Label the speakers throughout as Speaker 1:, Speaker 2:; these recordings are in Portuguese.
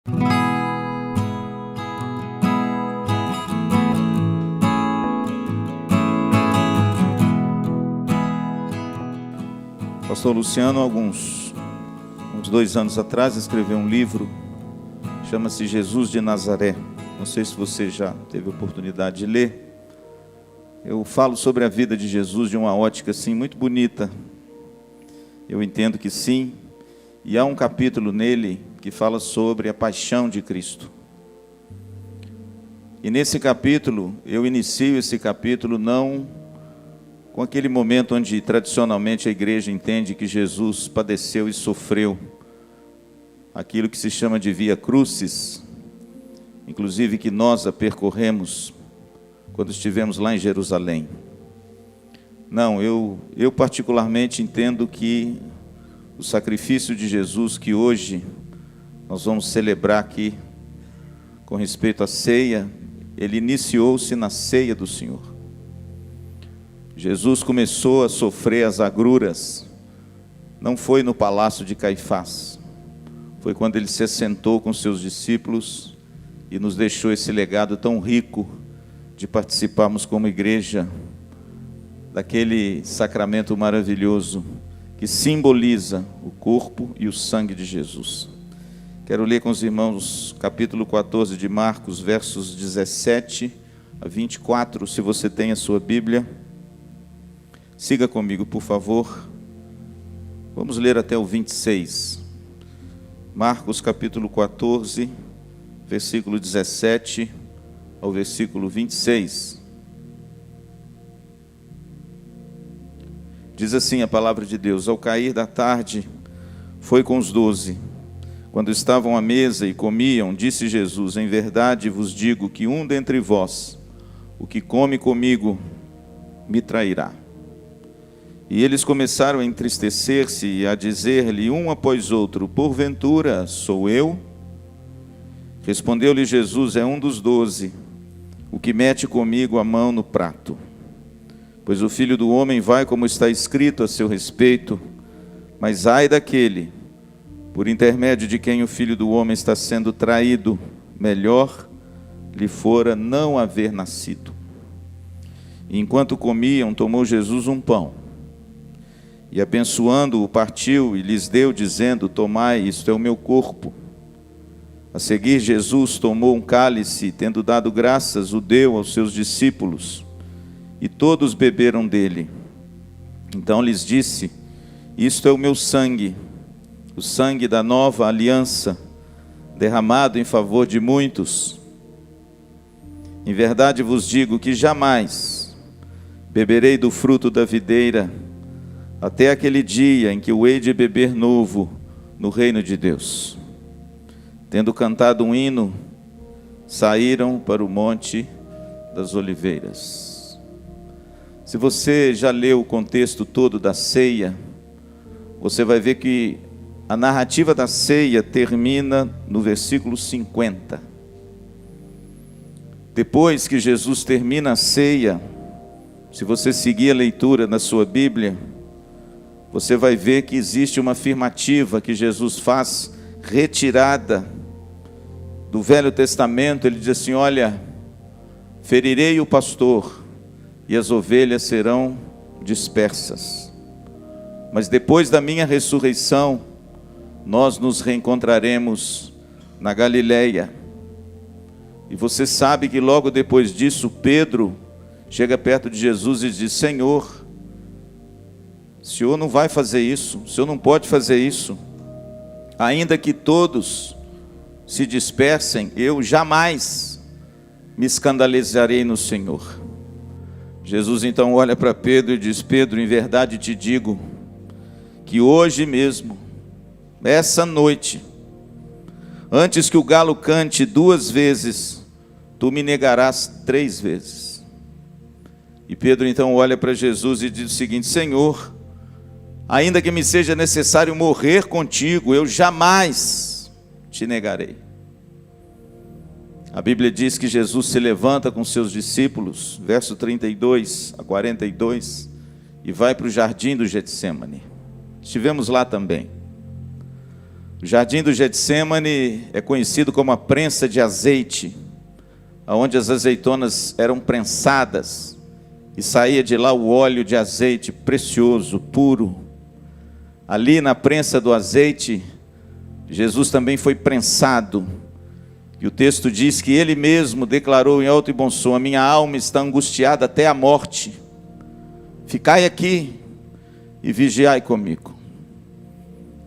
Speaker 1: Pastor Luciano, uns 2 anos atrás, escreveu um livro, chama-se Jesus de Nazaré. Não sei se você já teve a oportunidade de ler. Eu falo sobre a vida de Jesus de uma ótica assim muito bonita. Eu entendo que sim. E há um capítulo nele que fala sobre a paixão de Cristo. E nesse capítulo, eu inicio esse capítulo não com aquele momento onde tradicionalmente a igreja entende que Jesus padeceu e sofreu aquilo que se chama de Via Crucis, inclusive que nós a percorremos quando estivemos lá em Jerusalém. Não, eu particularmente entendo que o sacrifício de Jesus que hoje nós vamos celebrar aqui com respeito à ceia, ele iniciou-se na ceia do Senhor. Jesus começou a sofrer as agruras, não foi no palácio de Caifás, foi quando ele se assentou com seus discípulos e nos deixou esse legado tão rico de participarmos como igreja daquele sacramento maravilhoso que simboliza o corpo e o sangue de Jesus. Quero ler com os irmãos capítulo 14 de Marcos, versos 17 a 24, se você tem a sua Bíblia. Siga comigo, por favor. Vamos ler até o 26. Marcos capítulo 14, versículo 17 ao versículo 26. Diz assim a palavra de Deus: Ao cair da tarde, foi com os 12. Quando estavam à mesa e comiam, disse Jesus: Em verdade vos digo que um dentre vós, o que come comigo, me trairá. E eles começaram a entristecer-se e a dizer-lhe um após outro: Porventura sou eu? Respondeu-lhe Jesus: É um dos 12, o que mete comigo a mão no prato. Pois o Filho do Homem vai como está escrito a seu respeito, mas ai daquele, por intermédio de quem o Filho do Homem está sendo traído, melhor lhe fora não haver nascido. E enquanto comiam, tomou Jesus um pão, e abençoando-o, partiu e lhes deu, dizendo: Tomai, isto é o meu corpo. A seguir, Jesus tomou um cálice, tendo dado graças, o deu aos seus discípulos, e todos beberam dele. Então lhes disse: Isto é o meu sangue, o sangue da nova aliança, derramado em favor de muitos. Em verdade vos digo que jamais beberei do fruto da videira, até aquele dia em que o hei de beber novo no reino de Deus. Tendo cantado um hino, saíram para o Monte das Oliveiras. Se você já leu o contexto todo da ceia, você vai ver que a narrativa da ceia termina no versículo 50. Depois que Jesus termina a ceia, se você seguir a leitura na sua Bíblia, você vai ver que existe uma afirmativa que Jesus faz, retirada do Velho Testamento. Ele diz assim: olha, ferirei o pastor e as ovelhas serão dispersas. Mas depois da minha ressurreição, nós nos reencontraremos na Galileia. E você sabe que logo depois disso, Pedro chega perto de Jesus e diz: Senhor, o Senhor não vai fazer isso, o Senhor não pode fazer isso. Ainda que todos se dispersem, eu jamais me escandalizarei no Senhor. Jesus então olha para Pedro e diz: Pedro, em verdade te digo, que hoje mesmo, essa noite, antes que o galo cante 2 vezes, tu me negarás 3 vezes. E Pedro então olha para Jesus e diz o seguinte: Senhor, ainda que me seja necessário morrer contigo, eu jamais te negarei. A Bíblia diz que Jesus se levanta com seus discípulos, verso 32 a 42, e vai para o jardim do Getsêmani. Estivemos lá também. O jardim do Getsêmani é conhecido como a prensa de azeite, onde as azeitonas eram prensadas e saía de lá o óleo de azeite precioso, puro. Ali na prensa do azeite, Jesus também foi prensado. E o texto diz que ele mesmo declarou em alto e bom som: a minha alma está angustiada até a morte. Ficai aqui e vigiai comigo.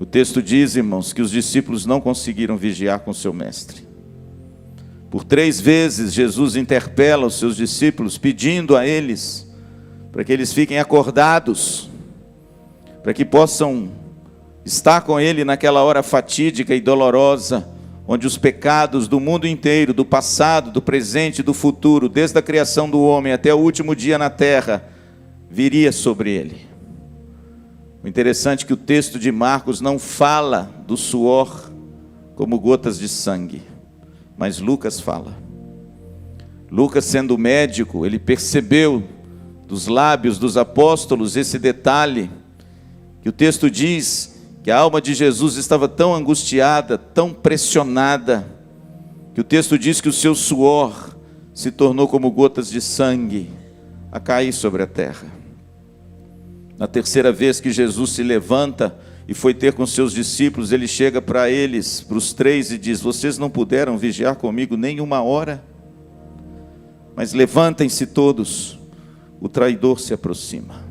Speaker 1: O texto diz, irmãos, que os discípulos não conseguiram vigiar com seu mestre. Por 3 vezes Jesus interpela os seus discípulos, pedindo a eles para que eles fiquem acordados, para que possam estar com ele naquela hora fatídica e dolorosa, onde os pecados do mundo inteiro, do passado, do presente e do futuro, desde a criação do homem até o último dia na terra, viria sobre ele. O interessante é que o texto de Marcos não fala do suor como gotas de sangue, mas Lucas fala. Lucas, sendo médico, ele percebeu dos lábios dos apóstolos esse detalhe, que o texto diz que a alma de Jesus estava tão angustiada, tão pressionada, que o texto diz que o seu suor se tornou como gotas de sangue a cair sobre a terra. Na 3ª vez que Jesus se levanta e foi ter com seus discípulos, ele chega para eles, para os 3, e diz: vocês não puderam vigiar comigo nem 1 hora? Mas levantem-se todos, o traidor se aproxima.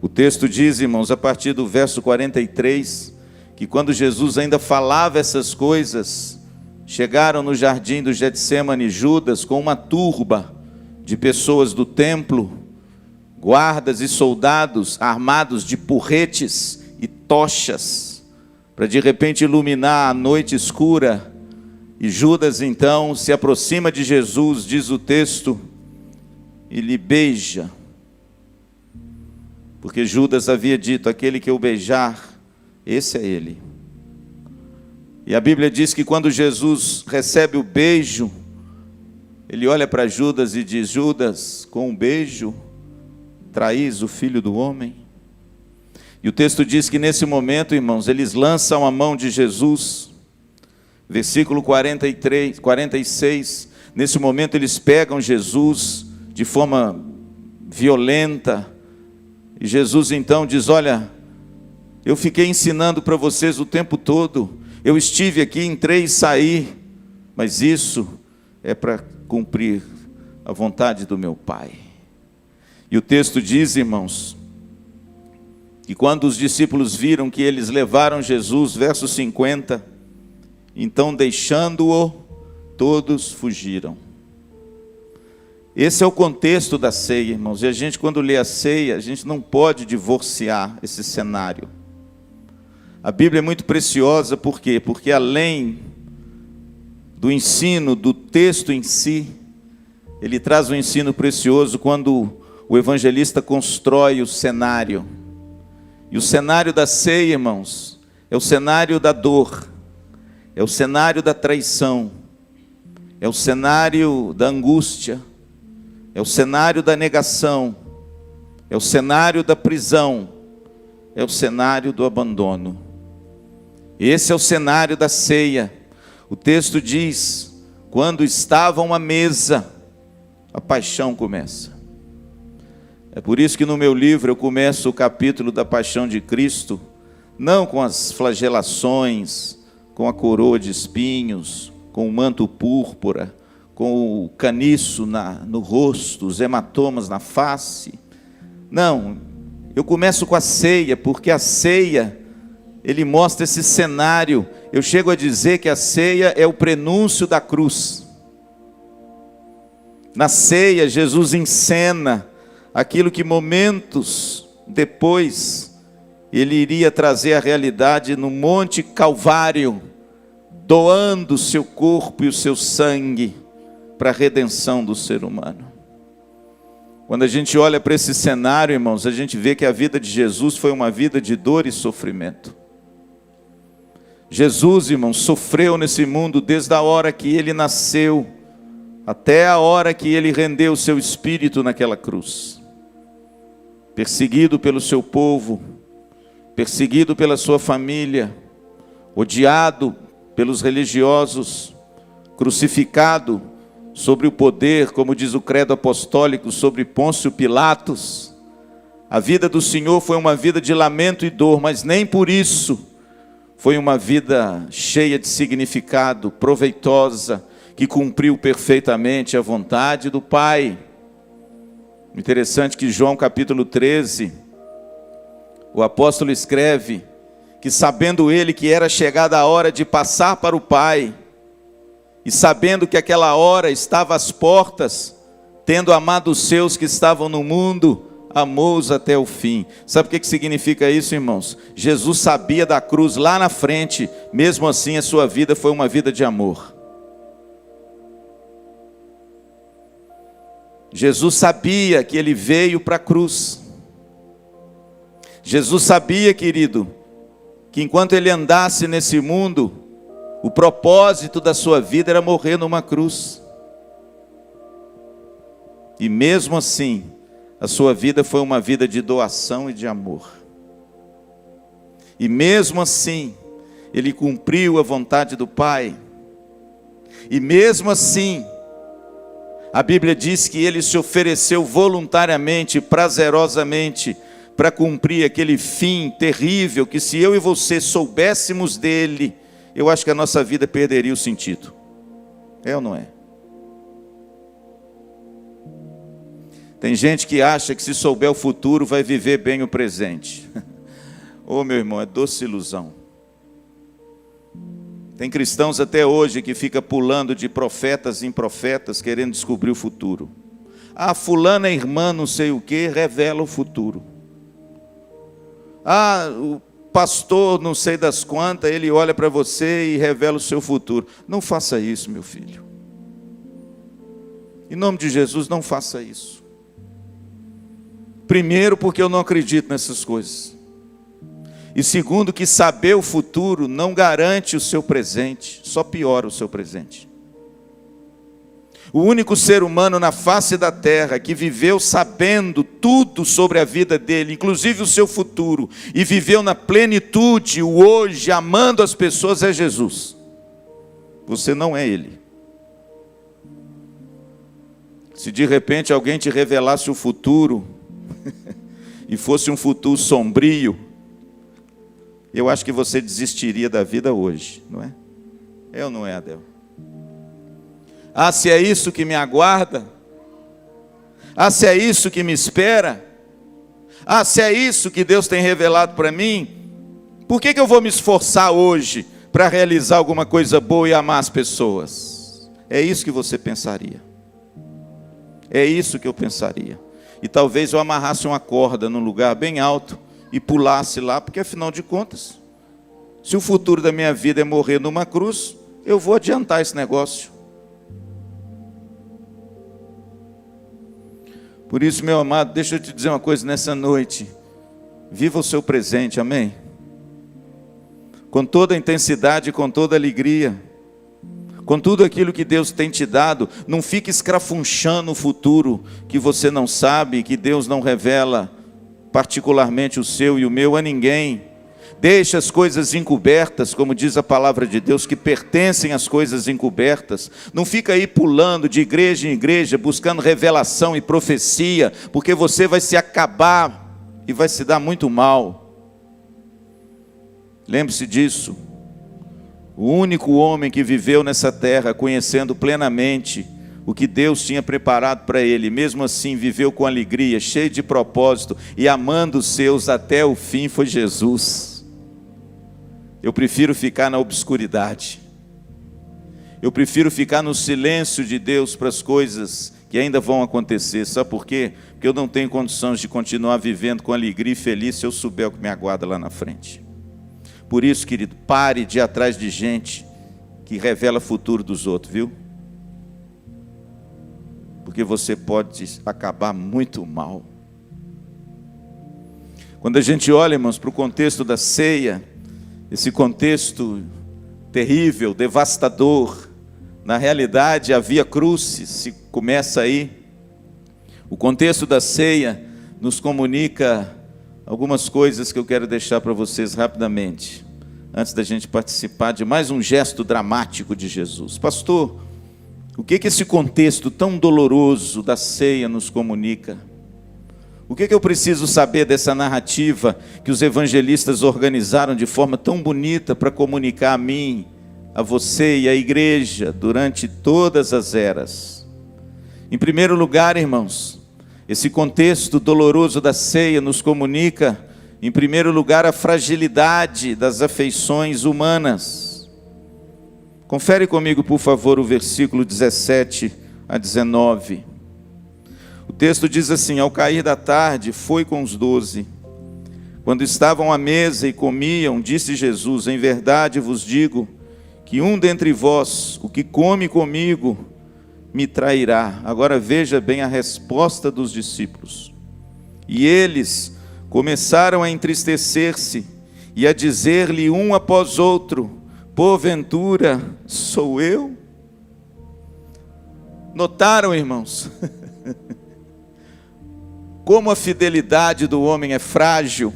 Speaker 1: O texto diz, irmãos, a partir do verso 43, que quando Jesus ainda falava essas coisas, chegaram no jardim do Getsêmani Judas com uma turba de pessoas do templo, guardas e soldados armados de porretes e tochas, para de repente iluminar a noite escura. E Judas então se aproxima de Jesus, diz o texto, e lhe beija, porque Judas havia dito: aquele que eu beijar, esse é ele. E a Bíblia diz que quando Jesus recebe o beijo, ele olha para Judas e diz: Judas, com um beijo traís o Filho do Homem? E o texto diz que nesse momento, irmãos, eles lançam a mão de Jesus. Versículo 46, nesse momento eles pegam Jesus de forma violenta, e Jesus então diz: olha, eu fiquei ensinando para vocês o tempo todo, eu estive aqui, entrei e saí, mas isso é para cumprir a vontade do meu Pai. E o texto diz, irmãos, que quando os discípulos viram que eles levaram Jesus, verso 50, então deixando-o, todos fugiram. Esse é o contexto da ceia, irmãos, e a gente, quando lê a ceia, a gente não pode divorciar esse cenário. A Bíblia é muito preciosa, por quê? Porque além do ensino, do texto em si, ele traz um ensino precioso quando o evangelista constrói o cenário. E o cenário da ceia, irmãos, é o cenário da dor, é o cenário da traição, é o cenário da angústia, é o cenário da negação, é o cenário da prisão, é o cenário do abandono. Esse é o cenário da ceia. O texto diz: quando estavam à mesa, a paixão começa. É por isso que no meu livro eu começo o capítulo da paixão de Cristo, não com as flagelações, com a coroa de espinhos, com o manto púrpura, com o caniço no rosto, os hematomas na face. Não, eu começo com a ceia, porque a ceia, ele mostra esse cenário. Eu chego a dizer que a ceia é o prenúncio da cruz. Na ceia, Jesus encena aquilo que momentos depois ele iria trazer à realidade no Monte Calvário, doando o seu corpo e o seu sangue para a redenção do ser humano. Quando a gente olha para esse cenário, irmãos, a gente vê que a vida de Jesus foi uma vida de dor e sofrimento. Jesus, irmãos, sofreu nesse mundo desde a hora que ele nasceu até a hora que ele rendeu o seu espírito naquela cruz. Perseguido pelo seu povo, perseguido pela sua família, odiado pelos religiosos, crucificado sobre o poder, como diz o credo apostólico, sobre Pôncio Pilatos. A vida do Senhor foi uma vida de lamento e dor, mas nem por isso foi uma vida cheia de significado, proveitosa, que cumpriu perfeitamente a vontade do Pai. Interessante que João capítulo 13, o apóstolo escreve que, sabendo ele que era chegada a hora de passar para o Pai, e sabendo que aquela hora estava às portas, tendo amado os seus que estavam no mundo, amou-os até o fim. Sabe o que significa isso, irmãos? Jesus sabia da cruz lá na frente, mesmo assim a sua vida foi uma vida de amor. Jesus sabia que ele veio para a cruz. Jesus sabia, querido, que enquanto ele andasse nesse mundo, o propósito da sua vida era morrer numa cruz. E mesmo assim, a sua vida foi uma vida de doação e de amor. E mesmo assim, ele cumpriu a vontade do Pai. E mesmo assim, a Bíblia diz que ele se ofereceu voluntariamente, prazerosamente, para cumprir aquele fim terrível, que se eu e você soubéssemos dele, eu acho que a nossa vida perderia o sentido. É ou não é? Tem gente que acha que se souber o futuro vai viver bem o presente. Ô meu irmão, é doce ilusão. Tem cristãos até hoje que ficam pulando de profetas em profetas querendo descobrir o futuro. Ah, fulana irmã não sei o que revela o futuro. Ah, o pastor não sei das quantas, ele olha para você e revela o seu futuro. Não faça isso, meu filho. Em nome de Jesus, não faça isso. Primeiro, porque eu não acredito nessas coisas. E segundo, que saber o futuro não garante o seu presente, só piora o seu presente. O único ser humano na face da terra que viveu sabendo tudo sobre a vida dele, inclusive o seu futuro, e viveu na plenitude, o hoje, amando as pessoas, é Jesus. Você não é ele. Se de repente alguém te revelasse o futuro, e fosse um futuro sombrio, eu acho que você desistiria da vida hoje, não é? É ou não é, Adel? Ah, se é isso que me aguarda? Ah, se é isso que me espera? Ah, se é isso que Deus tem revelado para mim? Por que eu vou me esforçar hoje para realizar alguma coisa boa e amar as pessoas? É isso que você pensaria. É isso que eu pensaria. E talvez eu amarrasse uma corda num lugar bem alto e pulasse lá, porque afinal de contas, se o futuro da minha vida é morrer numa cruz, eu vou adiantar esse negócio. Por isso, meu amado, deixa eu te dizer uma coisa nessa noite. Viva o seu presente, amém? Com toda a intensidade, com toda a alegria, com tudo aquilo que Deus tem te dado. Não fique escrafunchando o futuro que você não sabe, que Deus não revela, particularmente o seu e o meu, a ninguém. Deixe as coisas encobertas, como diz a palavra de Deus, que pertencem às coisas encobertas. Não fica aí pulando de igreja em igreja, buscando revelação e profecia, porque você vai se acabar e vai se dar muito mal. Lembre-se disso. O único homem que viveu nessa terra, conhecendo plenamente o que Deus tinha preparado para ele, mesmo assim viveu com alegria, cheio de propósito e amando os seus até o fim, foi Jesus. Eu prefiro ficar na obscuridade. Eu prefiro ficar no silêncio de Deus para as coisas que ainda vão acontecer. Sabe por quê? Porque eu não tenho condições de continuar vivendo com alegria e feliz se eu souber o que me aguarda lá na frente. Por isso, querido, pare de ir atrás de gente que revela o futuro dos outros, viu? Porque você pode acabar muito mal. Quando a gente olha, irmãos, para o contexto da ceia, esse contexto terrível, devastador, na realidade a Via Crucis se começa aí. O contexto da ceia nos comunica algumas coisas que eu quero deixar para vocês rapidamente. antes da gente participar de mais um gesto dramático de Jesus. Pastor, o que esse contexto tão doloroso da ceia nos comunica? O que eu preciso saber dessa narrativa que os evangelistas organizaram de forma tão bonita para comunicar a mim, a você e à igreja durante todas as eras? Em primeiro lugar, irmãos, esse contexto doloroso da ceia nos comunica, em primeiro lugar, a fragilidade das afeições humanas. Confere comigo, por favor, o versículo 17 a 19. O texto diz assim: ao cair da tarde, foi com os 12. Quando estavam à mesa e comiam, disse Jesus: em verdade vos digo, que um dentre vós, o que come comigo, me trairá. Agora veja bem a resposta dos discípulos. E eles começaram a entristecer-se e a dizer-lhe um após outro: porventura sou eu? Notaram, irmãos, como a fidelidade do homem é frágil?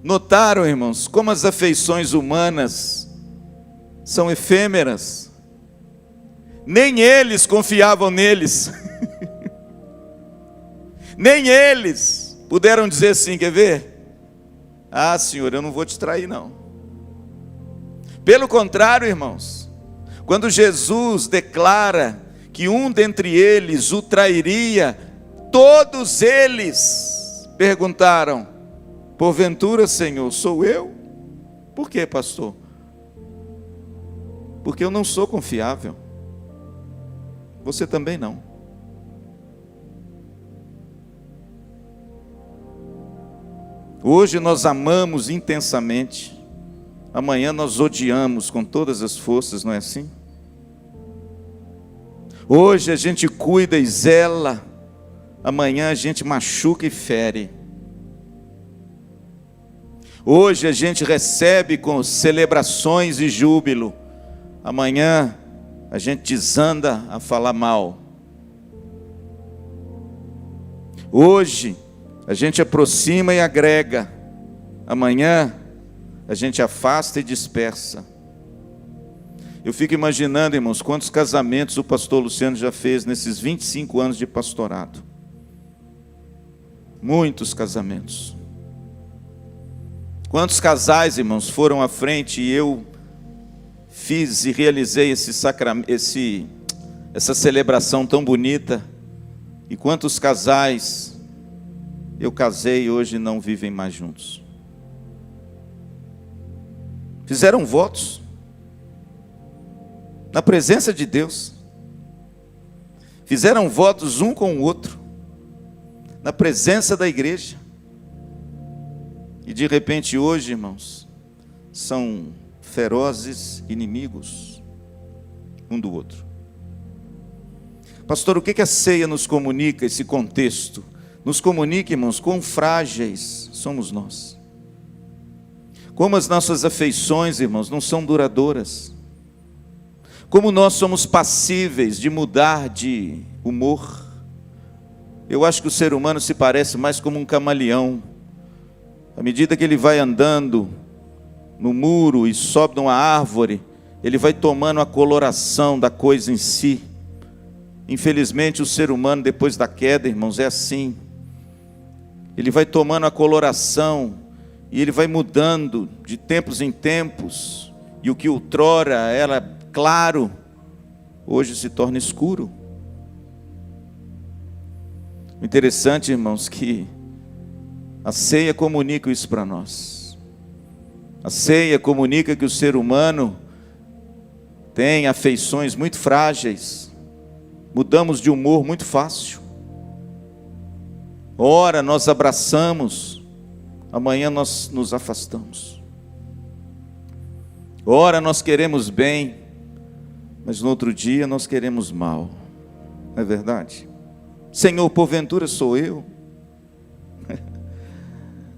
Speaker 1: Notaram, irmãos, como as afeições humanas são efêmeras? Nem eles confiavam neles. Nem eles puderam dizer assim, quer ver? Ah, Senhor, eu não vou te trair, não. Pelo contrário, irmãos, quando Jesus declara que um dentre eles o trairia, todos eles perguntaram: porventura, Senhor, sou eu? Por quê, pastor? Porque eu não sou confiável. Você também não. Hoje nós amamos intensamente, amanhã nós odiamos com todas as forças, não é assim? Hoje a gente cuida e zela, amanhã a gente machuca e fere. Hoje a gente recebe com celebrações e júbilo, amanhã a gente desanda a falar mal. Hoje a gente aproxima e agrega, amanhã a gente afasta e dispersa. Eu fico imaginando, irmãos, quantos casamentos o pastor Luciano já fez nesses 25 anos de pastorado. Muitos casamentos. Quantos casais, irmãos, foram à frente e eu fiz e realizei essa celebração tão bonita. E quantos casais eu casei e hoje não vivem mais juntos. Fizeram votos na presença de Deus. Fizeram votos um com o outro, na presença da igreja. E de repente hoje, irmãos, são ferozes inimigos um do outro. Pastor, o que a ceia nos comunica, esse contexto? Nos comunica, irmãos, quão frágeis somos nós. Como as nossas afeições, irmãos, não são duradouras. Como nós somos passíveis de mudar de humor. Eu acho que o ser humano se parece mais como um camaleão. À medida que ele vai andando no muro e sobe numa árvore, ele vai tomando a coloração da coisa em si. Infelizmente o ser humano depois da queda, irmãos, é assim. Ele vai tomando a coloração e ele vai mudando de tempos em tempos. E o que outrora era claro, hoje se torna escuro. O interessante, irmãos, que a ceia comunica isso para nós. A ceia comunica que o ser humano tem afeições muito frágeis. Mudamos de humor muito fácil. Ora nós abraçamos, amanhã nós nos afastamos. Ora nós queremos bem, mas no outro dia nós queremos mal. Não é verdade? Senhor, porventura sou eu?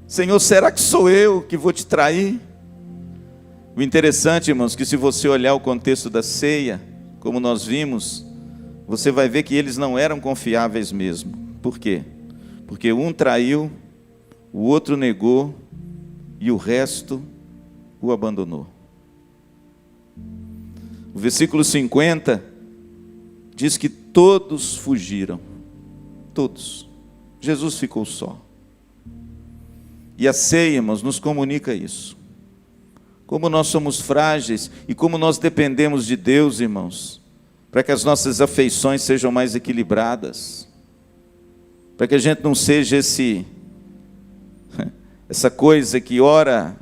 Speaker 1: Senhor, será que sou eu que vou te trair? O interessante, irmãos, que se você olhar o contexto da ceia, como nós vimos, você vai ver que eles não eram confiáveis mesmo. Por quê? Porque um traiu, o outro negou e o resto o abandonou. O versículo 50 diz que todos fugiram. Todos. Jesus ficou só. E a ceia, irmãos, nos comunica isso. Como nós somos frágeis e como nós dependemos de Deus, irmãos, para que as nossas afeições sejam mais equilibradas, para que a gente não seja essa coisa que ora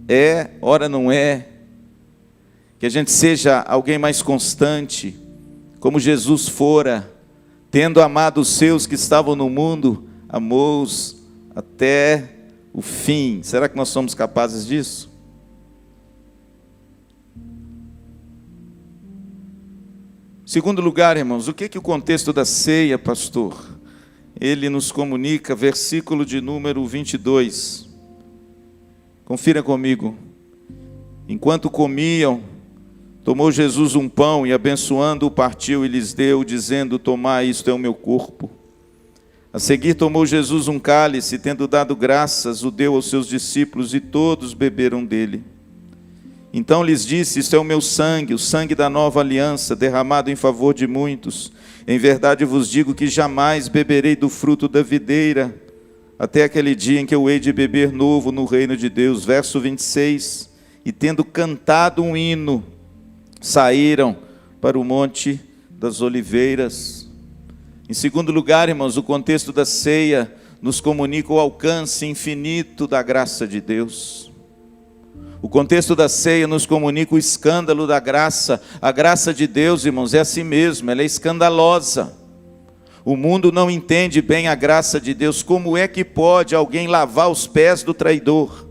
Speaker 1: é, ora não é, que a gente seja alguém mais constante, como Jesus fora, tendo amado os seus que estavam no mundo, amou-os até o fim. Será que nós somos capazes disso? Segundo lugar, irmãos, o que o contexto da ceia, pastor? Ele nos comunica, versículo de número 22. Confira comigo. Enquanto comiam, tomou Jesus um pão e abençoando-o partiu e lhes deu, dizendo: tomai, isto é o meu corpo. A seguir tomou Jesus um cálice e, tendo dado graças, o deu aos seus discípulos e todos beberam dele. Então lhes disse: isto é o meu sangue, o sangue da nova aliança, derramado em favor de muitos. Em verdade vos digo que jamais beberei do fruto da videira, até aquele dia em que eu hei de beber novo no reino de Deus. Verso 26. E tendo cantado um hino, saíram para o Monte das Oliveiras. Em segundo lugar, irmãos, o contexto da ceia nos comunica o alcance infinito da graça de Deus. O contexto da ceia nos comunica o escândalo da graça. A graça de Deus, irmãos, é assim mesmo, ela é escandalosa. O mundo não entende bem a graça de Deus. Como é que pode alguém lavar os pés do traidor?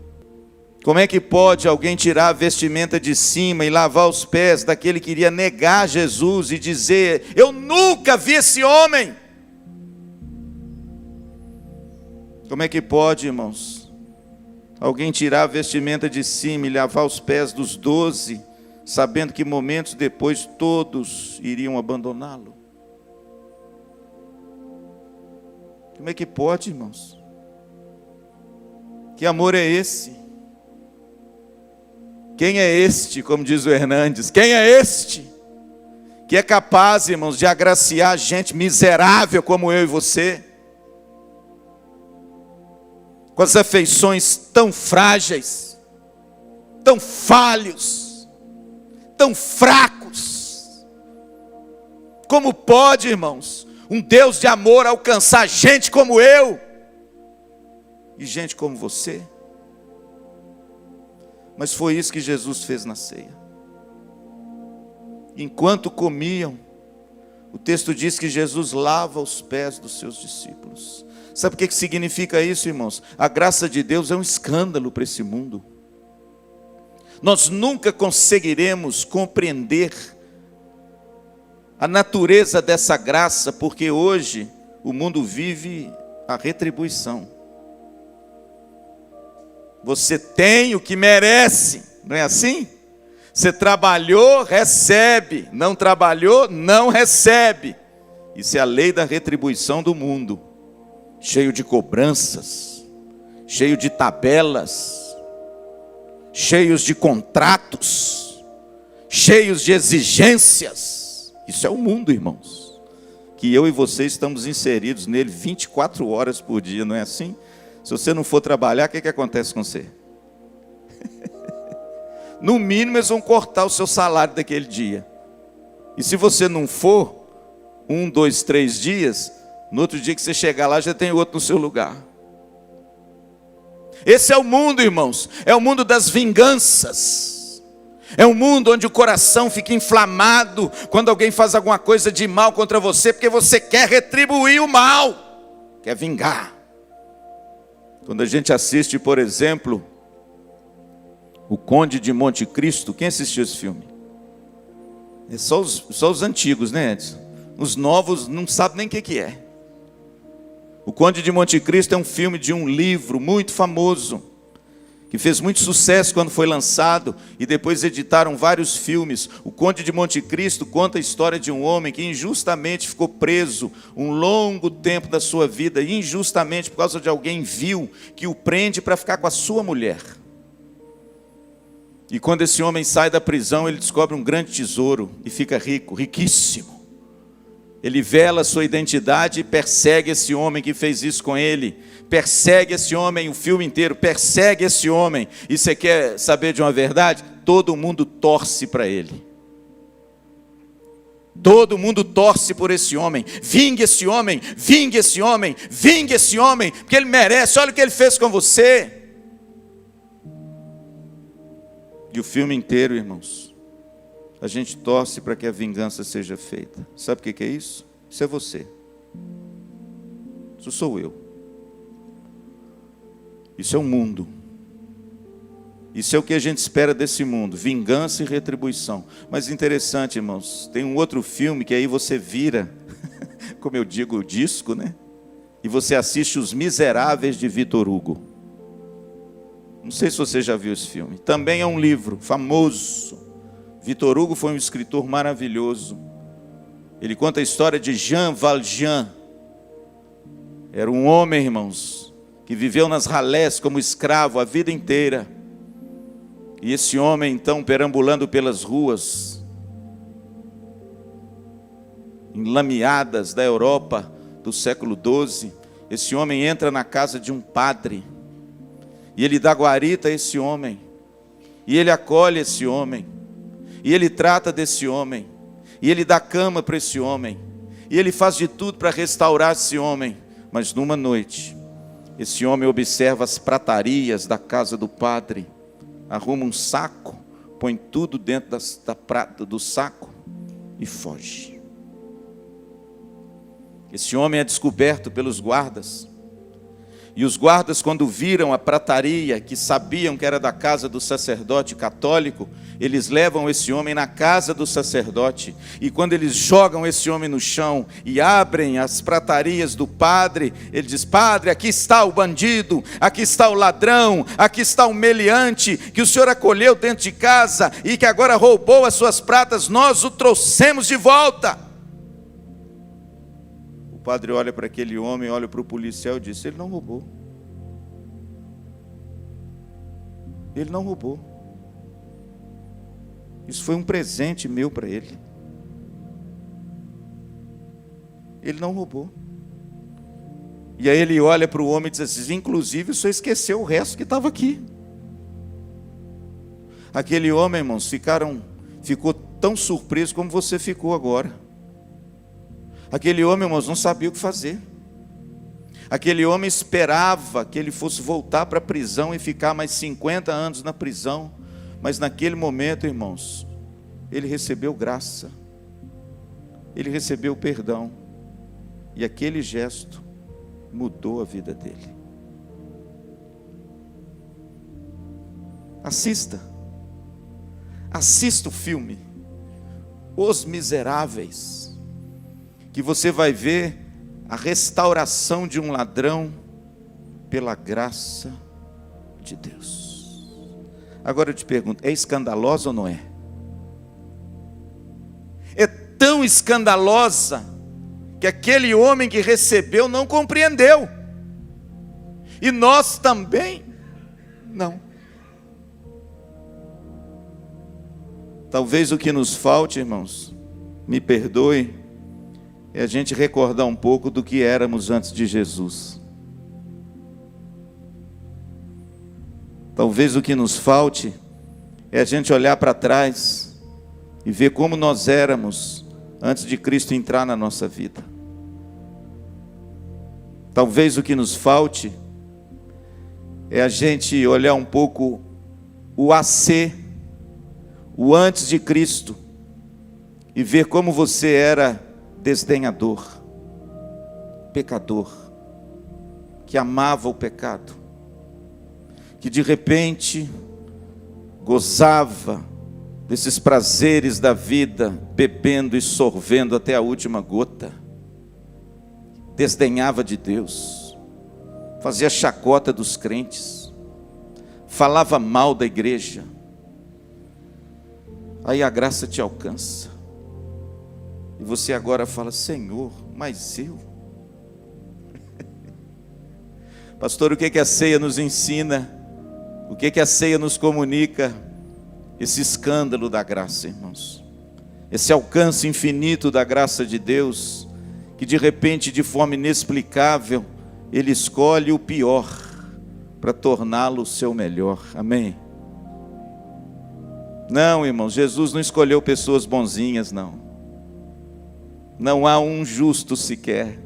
Speaker 1: Como é que pode alguém tirar a vestimenta de cima e lavar os pés daquele que iria negar Jesus e dizer: eu nunca vi esse homem? Como é que pode, irmãos, alguém tirar a vestimenta de cima e lavar os pés dos 12, sabendo que momentos depois todos iriam abandoná-lo? Como é que pode, irmãos? Que amor é esse? Quem é este, como diz o Hernandes, quem é este que é capaz, irmãos, de agraciar gente miserável como eu e você, com as afeições tão frágeis, tão falhos, tão fracos? Como pode, irmãos, um Deus de amor alcançar gente como eu e gente como você? Mas foi isso que Jesus fez na ceia. Enquanto comiam, o texto diz que Jesus lava os pés dos seus discípulos. Sabe o que significa isso, irmãos? A graça de Deus é um escândalo para esse mundo. Nós nunca conseguiremos compreender a natureza dessa graça, porque hoje o mundo vive a retribuição. Você tem o que merece, não é assim? Você trabalhou, recebe. Não trabalhou, não recebe. Isso é a lei da retribuição do mundo. Cheio de cobranças, cheio de tabelas, cheios de contratos, cheios de exigências. Isso é o mundo, irmãos, que eu e você estamos inseridos nele 24 horas por dia, não é assim? Se você não for trabalhar, o que acontece com você? No mínimo, eles vão cortar o seu salário daquele dia. E se você não for, 1, 2, 3 dias, no outro dia que você chegar lá, já tem outro no seu lugar. Esse é o mundo, irmãos. É o mundo das vinganças. É um mundo onde o coração fica inflamado quando alguém faz alguma coisa de mal contra você, porque você quer retribuir o mal, quer vingar. Quando a gente assiste, por exemplo, O Conde de Monte Cristo, quem assistiu esse filme? É só os antigos, né, Edson? Os novos não sabem nem o que é. O Conde de Monte Cristo é um filme de um livro muito famoso, que fez muito sucesso quando foi lançado, e depois editaram vários filmes. O Conde de Monte Cristo conta a história de um homem que injustamente ficou preso um longo tempo da sua vida, injustamente por causa de alguém vil que o prende para ficar com a sua mulher. E quando esse homem sai da prisão, ele descobre um grande tesouro e fica rico, riquíssimo. Ele vela a sua identidade e persegue esse homem que fez isso com ele. Persegue esse homem o filme inteiro, persegue esse homem. E você quer saber de uma verdade? Todo mundo torce para ele. Todo mundo torce por esse homem. Vingue esse homem, vingue esse homem, vingue esse homem, porque ele merece. Olha o que ele fez com você. E o filme inteiro, irmãos, a gente torce para que a vingança seja feita. Sabe o que é isso? Isso é você. Isso sou eu. Isso é o mundo. Isso é o que a gente espera desse mundo, vingança e retribuição. Mas interessante, irmãos, tem um outro filme que aí você vira, como eu digo, o disco, né? E você assiste Os Miseráveis de Victor Hugo. Não sei se você já viu esse filme. Também é um livro famoso. Victor Hugo foi um escritor maravilhoso. Ele conta a história de Jean Valjean. Era um homem, irmãos, que viveu nas ralés como escravo a vida inteira. E esse homem, então, perambulando pelas ruas enlameadas da Europa do século XII, esse homem entra na casa de um padre. E ele dá guarita a esse homem. E ele acolhe esse homem. E ele trata desse homem. E ele dá cama para esse homem. E ele faz de tudo para restaurar esse homem. Mas numa noite, esse homem observa as pratarias da casa do padre. Arruma um saco, põe tudo dentro da prata do saco e foge. Esse homem é descoberto pelos guardas. E os guardas, quando viram a prataria, que sabiam que era da casa do sacerdote católico, eles levam esse homem na casa do sacerdote. E quando eles jogam esse homem no chão e abrem as pratarias do padre, ele diz: padre, aqui está o bandido, aqui está o ladrão, aqui está o meliante, que o senhor acolheu dentro de casa e que agora roubou as suas pratas, nós o trouxemos de volta. O padre olha para aquele homem, olha para o policial e diz: ele não roubou. Ele não roubou. Isso foi um presente meu para ele. Ele não roubou. E aí ele olha para o homem e diz assim: inclusive o senhor esqueceu o resto que estava aqui. Aquele homem, irmãos, ficou tão surpreso como você ficou agora. Aquele homem, irmãos, não sabia o que fazer. Aquele homem esperava que ele fosse voltar para a prisão e ficar mais 50 anos na prisão. Mas naquele momento, irmãos, ele recebeu graça. Ele recebeu perdão. E aquele gesto mudou a vida dele. Assista o filme Os Miseráveis, que você vai ver a restauração de um ladrão pela graça de Deus. Agora eu te pergunto, é escandalosa ou não é? É tão escandalosa que aquele homem que recebeu não compreendeu. E nós também não. Talvez o que nos falte, irmãos, me perdoe, é a gente recordar um pouco do que éramos antes de Jesus. Talvez o que nos falte é a gente olhar para trás e ver como nós éramos antes de Cristo entrar na nossa vida. Talvez o que nos falte é a gente olhar um pouco o AC, o antes de Cristo, e ver como você era desdenhador, pecador, que amava o pecado, que de repente gozava desses prazeres da vida, bebendo e sorvendo até a última gota, desdenhava de Deus, fazia chacota dos crentes, falava mal da igreja. Aí a graça te alcança. E você agora fala: Senhor, mas eu? Pastor, o que a ceia nos ensina? O que a ceia nos comunica? esse escândalo da graça, irmãos. Esse alcance infinito da graça de Deus, que de repente, de forma inexplicável, Ele escolhe o pior para torná-lo o seu melhor. Amém? Não, irmãos, Jesus não escolheu pessoas bonzinhas, não. Não há um justo sequer.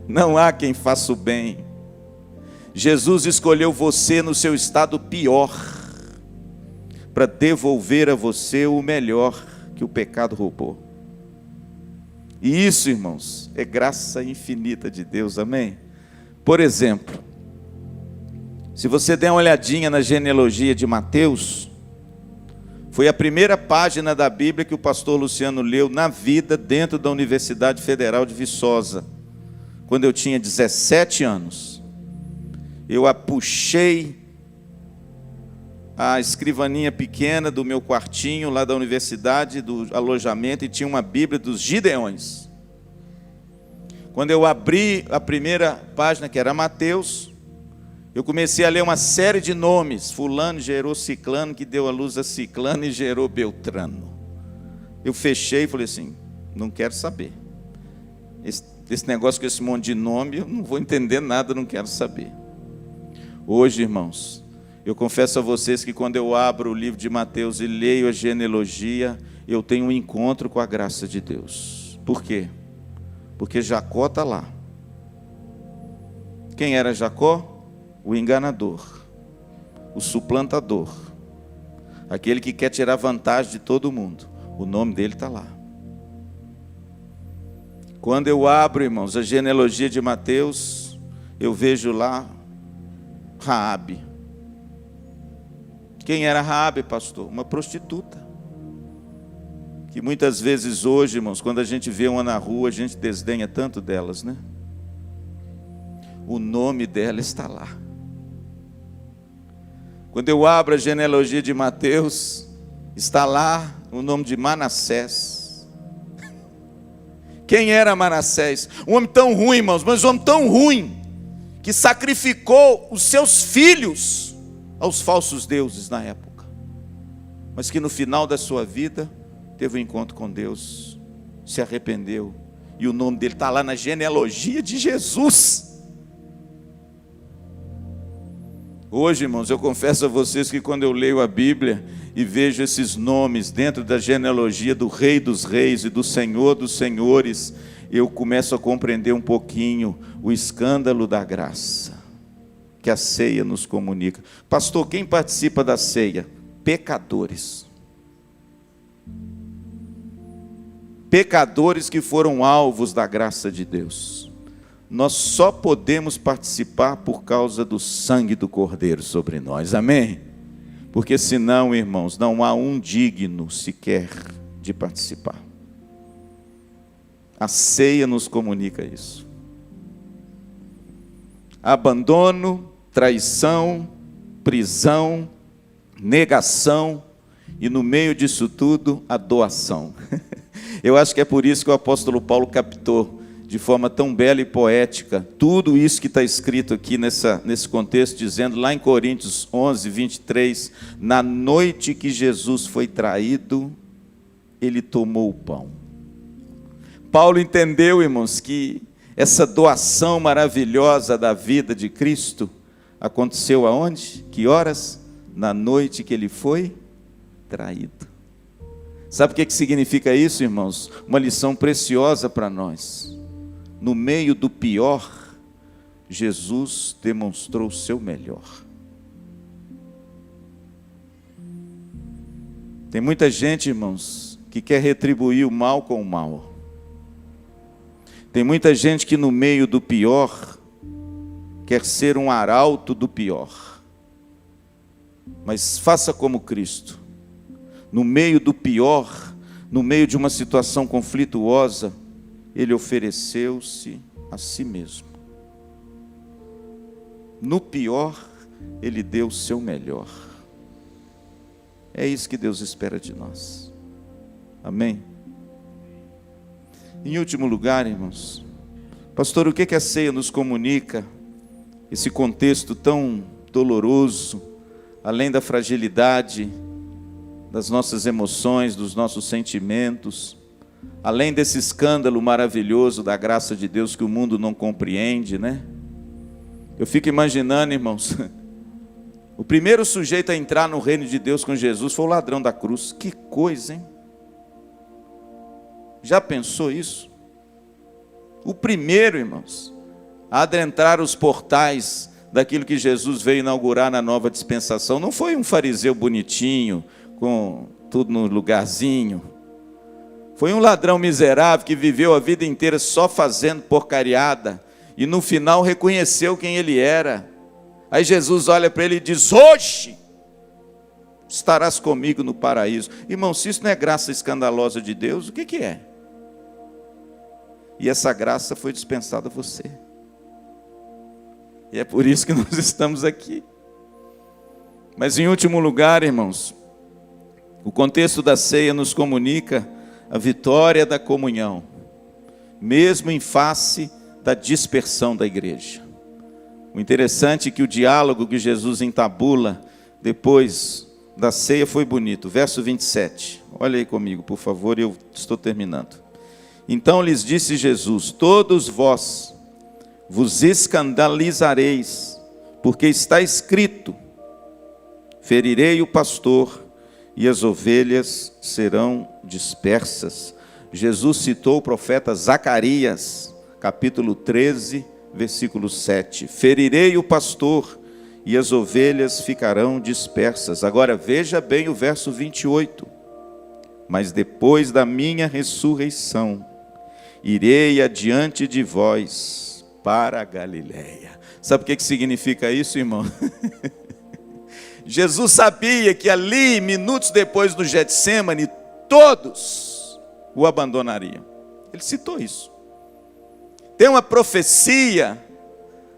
Speaker 1: Não há quem faça o bem. Jesus escolheu você no seu estado pior, para devolver a você o melhor que o pecado roubou. E isso, irmãos, é graça infinita de Deus, amém? Por exemplo, se você der uma olhadinha na genealogia de Mateus, foi a primeira página da Bíblia que o pastor Luciano leu na vida dentro da Universidade Federal de Viçosa, quando eu tinha 17 anos. Eu puxei a escrivaninha pequena do meu quartinho lá da universidade, do alojamento, e tinha uma Bíblia dos Gideões. Quando eu abri a primeira página, que era Mateus, eu comecei a ler uma série de nomes. Fulano gerou Ciclano, que deu a luz a Ciclano e gerou Beltrano. Eu fechei e falei assim, não quero saber. Esse negócio com esse monte de nome, eu não vou entender nada, não quero saber. Hoje, irmãos, eu confesso a vocês que quando eu abro o livro de Mateus e leio a genealogia, eu tenho um encontro com a graça de Deus. Por quê? Porque Jacó está lá. Quem era Jacó? O enganador, o suplantador, aquele que quer tirar vantagem de todo mundo. O nome dele está lá. Quando eu abro, irmãos, a genealogia de Mateus, eu vejo lá Raabe. Quem era Raabe, pastor? Uma prostituta. Que muitas vezes hoje, irmãos, quando a gente vê uma na rua, a gente desdenha tanto delas, né? O nome dela está lá. Quando eu abro a genealogia de Mateus, está lá o nome de Manassés. Quem era Manassés? Um homem tão ruim, irmãos, mas um homem tão ruim, que sacrificou os seus filhos aos falsos deuses na época, mas que no final da sua vida teve um encontro com Deus, se arrependeu, e o nome dele está lá na genealogia de Jesus. Hoje, irmãos, eu confesso a vocês que quando eu leio a Bíblia e vejo esses nomes dentro da genealogia do Rei dos Reis e do Senhor dos Senhores, eu começo a compreender um pouquinho o escândalo da graça que a ceia nos comunica. Pastor, quem participa da ceia? Pecadores. Pecadores que foram alvos da graça de Deus. Nós só podemos participar por causa do sangue do Cordeiro sobre nós, amém? Porque senão, irmãos, não há um digno sequer de participar. A ceia nos comunica isso. Abandono, traição, prisão, negação, e no meio disso tudo, a doação. Eu acho que é por isso que o apóstolo Paulo captou de forma tão bela e poética tudo isso que está escrito aqui nesse contexto, dizendo lá em Coríntios 11, 23, na noite que Jesus foi traído, ele tomou o pão. Paulo entendeu, irmãos, que essa doação maravilhosa da vida de Cristo aconteceu aonde? Que horas? Na noite que ele foi traído. Sabe o que significa isso, irmãos? Uma lição preciosa para nós. No meio do pior, Jesus demonstrou o seu melhor. Tem muita gente, irmãos, que quer retribuir o mal com o mal. Tem muita gente que no meio do pior quer ser um arauto do pior. Mas faça como Cristo. No meio do pior, no meio de uma situação conflituosa, ele ofereceu-se a si mesmo. No pior, ele deu o seu melhor. É isso que Deus espera de nós. Amém? Em último lugar, irmãos, pastor, o que a ceia nos comunica? Esse contexto tão doloroso, além da fragilidade das nossas emoções, dos nossos sentimentos, além desse escândalo maravilhoso da graça de Deus que o mundo não compreende, né? Eu fico imaginando, irmãos, o primeiro sujeito a entrar no reino de Deus com Jesus foi o ladrão da cruz. Que coisa, hein? Já pensou isso? O primeiro, irmãos, a adentrar os portais daquilo que Jesus veio inaugurar na nova dispensação, não foi um fariseu bonitinho, com tudo no lugarzinho. Foi um ladrão miserável que viveu a vida inteira só fazendo porcariada e no final reconheceu quem ele era. Aí Jesus olha para ele e diz: hoje estarás comigo no paraíso. Irmão, se isso não é graça escandalosa de Deus, o que é? E essa graça foi dispensada a você. E é por isso que nós estamos aqui. Mas em último lugar, irmãos, o contexto da ceia nos comunica a vitória da comunhão, mesmo em face da dispersão da igreja. O interessante é que o diálogo que Jesus entabula depois da ceia foi bonito. Verso 27. Olha aí comigo, por favor, eu estou terminando. Então lhes disse Jesus: todos vós vos escandalizareis, porque está escrito: ferirei o pastor e as ovelhas serão dispersas. Jesus citou o profeta Zacarias, capítulo 13, versículo 7. Ferirei o pastor e as ovelhas ficarão dispersas. Agora veja bem o verso 28. Mas depois da minha ressurreição, irei adiante de vós para a Galileia. Sabe o que significa isso, irmão? Jesus sabia que ali, minutos depois do Getsêmani, todos o abandonariam. Ele citou isso. Tem uma profecia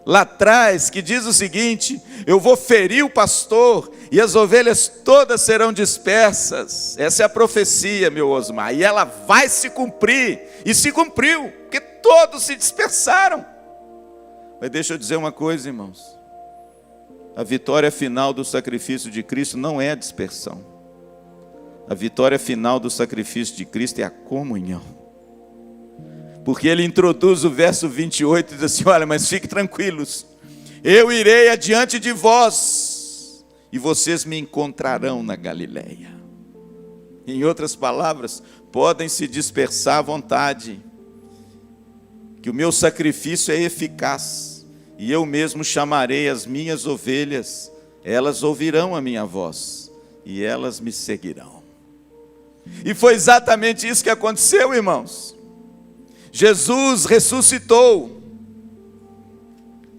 Speaker 1: lá atrás que diz o seguinte: eu vou ferir o pastor e as ovelhas todas serão dispersas. Essa é a profecia, meu Osmar, e ela vai se cumprir, e se cumpriu, porque todos se dispersaram. Mas deixa eu dizer uma coisa, irmãos, a vitória final do sacrifício de Cristo não é a dispersão. A vitória final do sacrifício de Cristo é a comunhão. Porque ele introduz o verso 28 e diz assim: olha, mas fiquem tranquilos, eu irei adiante de vós, e vocês me encontrarão na Galileia. Em outras palavras, podem se dispersar à vontade, que o meu sacrifício é eficaz, e eu mesmo chamarei as minhas ovelhas, elas ouvirão a minha voz, e elas me seguirão. E foi exatamente isso que aconteceu, irmãos. Jesus ressuscitou.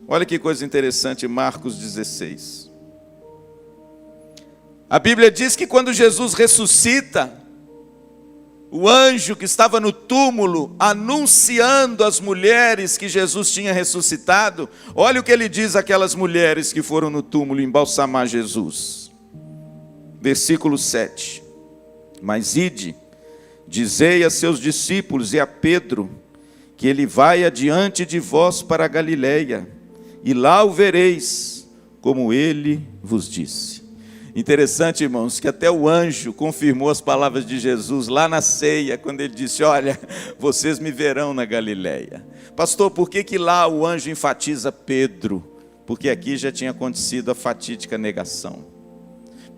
Speaker 1: Olha que coisa interessante, Marcos 16. A Bíblia diz que quando Jesus ressuscita, o anjo que estava no túmulo, anunciando às mulheres que Jesus tinha ressuscitado, olha o que ele diz àquelas mulheres que foram no túmulo embalsamar Jesus. Versículo 7. Mas ide, dizei a seus discípulos e a Pedro, que ele vai adiante de vós para a Galileia, e lá o vereis, como ele vos disse. Interessante, irmãos, que até o anjo confirmou as palavras de Jesus lá na ceia, quando ele disse: olha, vocês me verão na Galileia. Pastor, por que lá o anjo enfatiza Pedro? Porque aqui já tinha acontecido a fatídica negação.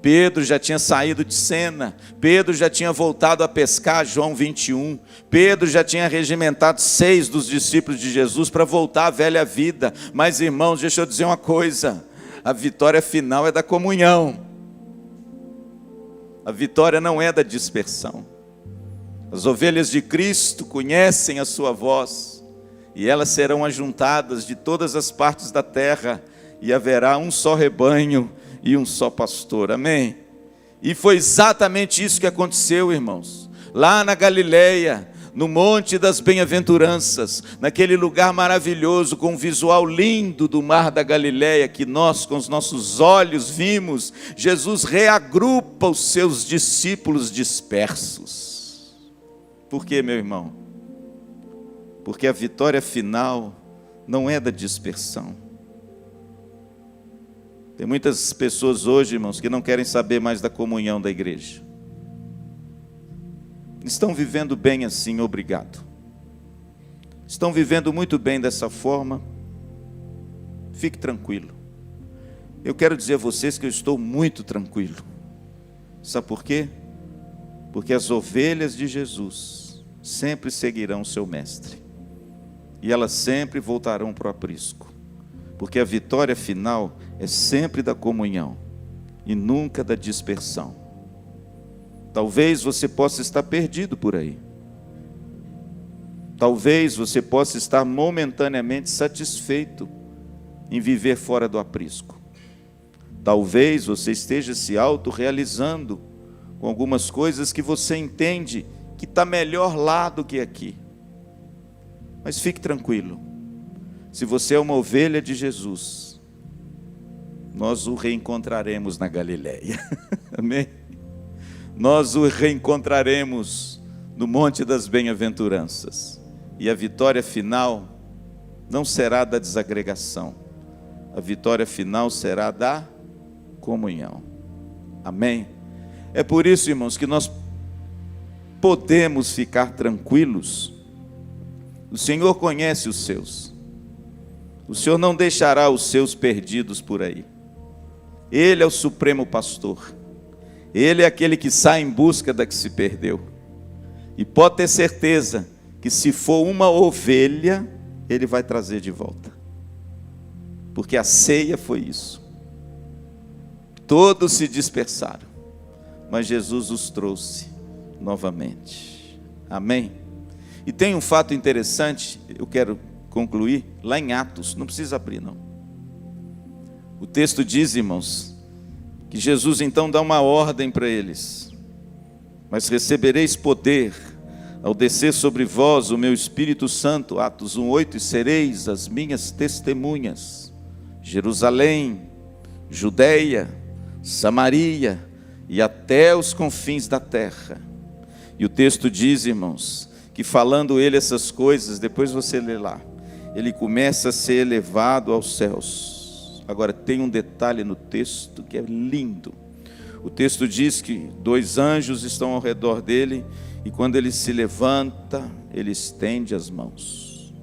Speaker 1: Pedro já tinha saído de cena, Pedro já tinha voltado a pescar, João 21, Pedro já tinha regimentado 6 dos discípulos de Jesus para voltar à velha vida. Mas, irmãos, deixa eu dizer uma coisa, a vitória final é da comunhão, a vitória não é da dispersão. As ovelhas de Cristo conhecem a sua voz, e elas serão ajuntadas de todas as partes da terra, e haverá um só rebanho e um só pastor, amém? E foi exatamente isso que aconteceu, irmãos, lá na Galileia, no Monte das Bem-aventuranças, naquele lugar maravilhoso, com um visual lindo do mar da Galileia, que nós com os nossos olhos vimos. Jesus reagrupa os seus discípulos dispersos. Por quê, meu irmão? Porque a vitória final não é da dispersão. Tem muitas pessoas hoje, irmãos, que não querem saber mais da comunhão da igreja. estão vivendo bem assim, obrigado. Estão vivendo muito bem dessa forma, fique tranquilo. Eu quero dizer a vocês que eu estou muito tranquilo. Sabe por quê? Porque as ovelhas de Jesus sempre seguirão o seu mestre. E elas sempre voltarão para o aprisco. Porque a vitória final é sempre da comunhão e nunca da dispersão. Talvez você possa estar perdido por aí. Talvez você possa estar momentaneamente satisfeito em viver fora do aprisco. Talvez você esteja se autorrealizando com algumas coisas que você entende que está melhor lá do que aqui. Mas fique tranquilo. Se você é uma ovelha de Jesus, nós o reencontraremos na Galileia. Amém? Nós o reencontraremos no Monte das Bem-aventuranças. E a vitória final não será da desagregação. A vitória final será da comunhão. Amém? É por isso, irmãos, que nós podemos ficar tranquilos. O Senhor conhece os seus. O Senhor não deixará os seus perdidos por aí. Ele é o supremo pastor. Ele é aquele que sai em busca da que se perdeu. E pode ter certeza que se for uma ovelha, Ele vai trazer de volta. Porque a ceia foi isso. Todos se dispersaram, mas Jesus os trouxe novamente. Amém? E tem um fato interessante, eu quero concluir, lá em Atos, não precisa abrir não. O texto diz, irmãos, que Jesus então dá uma ordem para eles: mas recebereis poder ao descer sobre vós o meu Espírito Santo, Atos 1:8, e sereis as minhas testemunhas, Jerusalém, Judeia, Samaria e até os confins da terra. E o texto diz, irmãos, que falando ele essas coisas, depois você lê lá, ele começa a ser elevado aos céus. Agora tem um detalhe no texto que é lindo. O texto diz que 2 anjos estão ao redor dele, e quando ele se levanta, ele estende as mãos.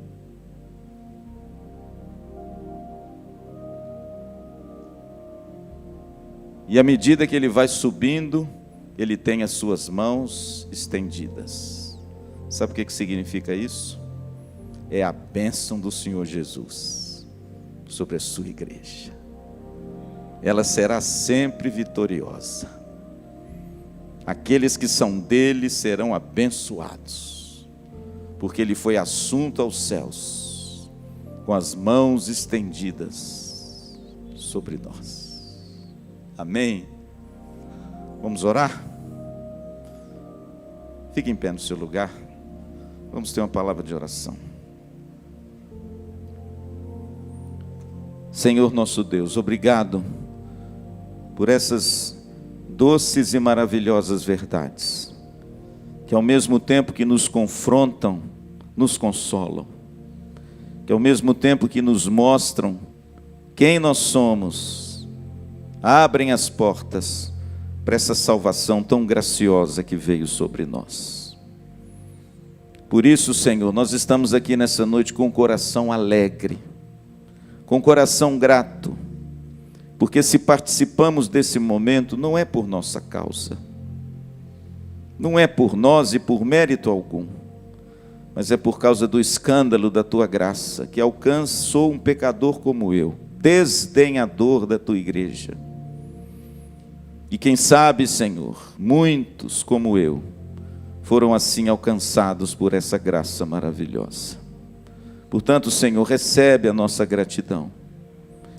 Speaker 1: E à medida que ele vai subindo, ele tem as suas mãos estendidas. Sabe o que significa isso? É a bênção do Senhor Jesus sobre a sua igreja. Ela será sempre vitoriosa. Aqueles que são dele serão abençoados, porque ele foi assunto aos céus, com as mãos estendidas sobre nós. Amém? Vamos orar? Fique em pé no seu lugar. Vamos ter uma palavra de oração. Senhor nosso Deus, obrigado por essas doces e maravilhosas verdades, que ao mesmo tempo que nos confrontam, nos consolam, que ao mesmo tempo que nos mostram quem nós somos, abrem as portas para essa salvação tão graciosa que veio sobre nós. Por isso, Senhor, nós estamos aqui nessa noite com o coração alegre, com o coração grato, porque se participamos desse momento, não é por nossa causa, não é por nós e por mérito algum, mas é por causa do escândalo da Tua graça, que alcançou um pecador como eu, desdenhador da Tua igreja. E quem sabe, Senhor, muitos como eu, foram assim alcançados por essa graça maravilhosa. Portanto, Senhor, recebe a nossa gratidão.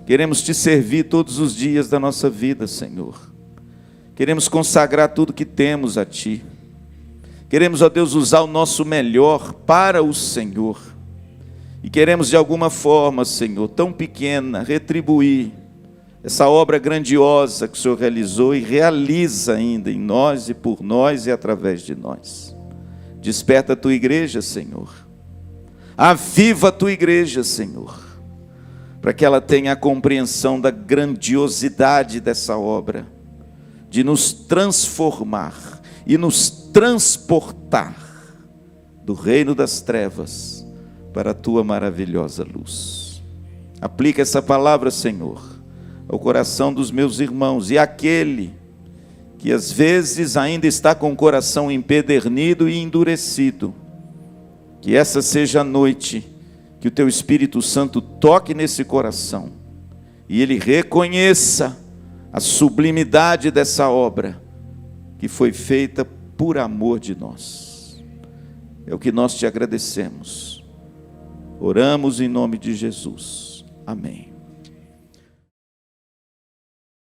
Speaker 1: Queremos Te servir todos os dias da nossa vida, Senhor. Queremos consagrar tudo que temos a Ti. Queremos, ó Deus, usar o nosso melhor para o Senhor. E queremos de alguma forma, Senhor, tão pequena, retribuir essa obra grandiosa que o Senhor realizou e realiza ainda em nós e por nós e através de nós. Desperta a Tua igreja, Senhor. Aviva a Tua igreja, Senhor, para que ela tenha a compreensão da grandiosidade dessa obra, de nos transformar e nos transportar do reino das trevas para a tua maravilhosa luz. Aplica essa palavra, Senhor, ao coração dos meus irmãos, e aquele que às vezes ainda está com o coração empedernido e endurecido, que essa seja a noite que o teu Espírito Santo toque nesse coração e ele reconheça a sublimidade dessa obra que foi feita por amor de nós. É o que nós te agradecemos. Oramos em nome de Jesus. Amém.